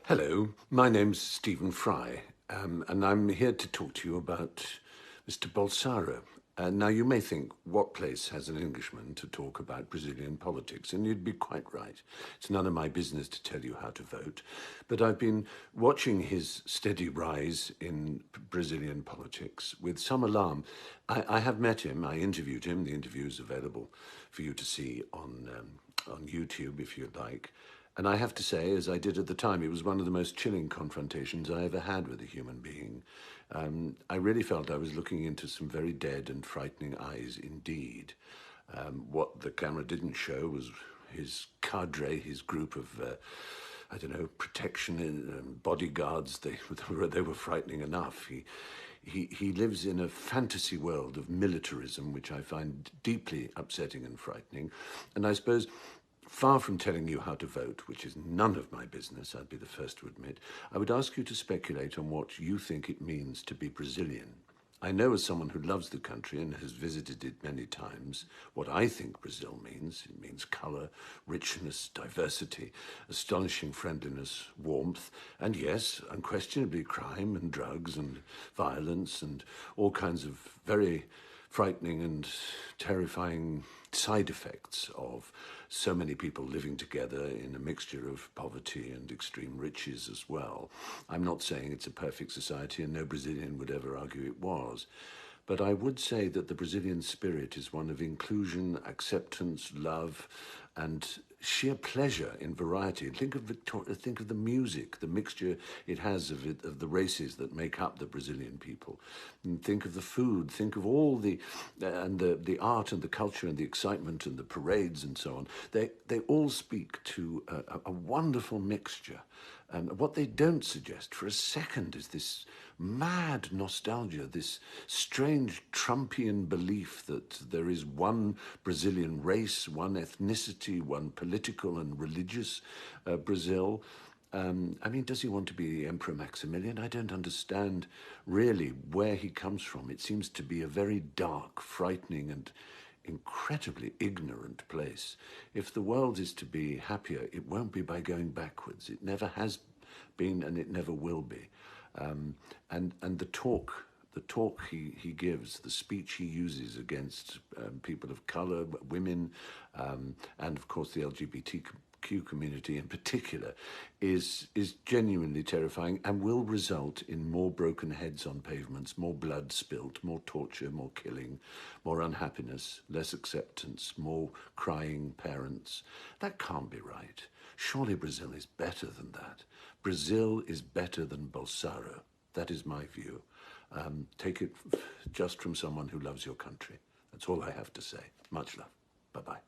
Hello, my name's Stephen Fry, and I'm here to talk to you about Mr. Bolsonaro. Now, you may think, what place has an Englishman to talk about Brazilian politics? And you'd be quite right. It's none of my business to tell you how to vote. But I've been watching his steady rise in Brazilian politics with some alarm. I have met him, I interviewed him. The interview is available for you to see on YouTube if you'd like. And I have to say, as I did at the time, it was one of the most chilling confrontations I ever had with a human being. I really felt I was looking into some very dead and frightening eyes indeed. What the camera didn't show was his cadre, his group of, I don't know, protection bodyguards. They were frightening enough. He lives in a fantasy world of militarism, which I find deeply upsetting and frightening. And I suppose, far from telling you how to vote, which is none of my business, I'd be the first to admit, I would ask you to speculate on what you think it means to be Brazilian. I know, as someone who loves the country and has visited it many times, what I think Brazil means. It means colour, richness, diversity, astonishing friendliness, warmth, and yes, unquestionably crime and drugs and violence and all kinds of very frightening and terrifying side effects of so many people living together in a mixture of poverty and extreme riches as well. I'm not saying it's a perfect society, and no Brazilian would ever argue it was. But I would say that the Brazilian spirit is one of inclusion, acceptance, love, and sheer pleasure in variety. Think of think of the music, the mixture it has of the races that make up the Brazilian people. And think of the food. Think of all the art and the culture and the excitement and the parades and so on. They all speak to a wonderful mixture. And what they don't suggest for a second is this mad nostalgia, this strange Trumpian belief that there is one Brazilian race, one ethnicity, one political and religious Brazil. I mean, does he want to be Emperor Maximilian? I don't understand really where he comes from. It seems to be a very dark, frightening and incredibly ignorant place. If the world is to be happier, it won't be by going backwards. It never has been, and it never will be. And the talk he gives, the speech he uses against people of colour, women, and of course the LGBTQ community in particular, is genuinely terrifying and will result in more broken heads on pavements, more blood spilt, more torture, more killing, more unhappiness, less acceptance, more crying parents. That can't be right. Surely Brazil is better than that. Brazil is better than Bolsonaro. That is my view. Take it just from someone who loves your country. That's all I have to say. Much love. Bye-bye.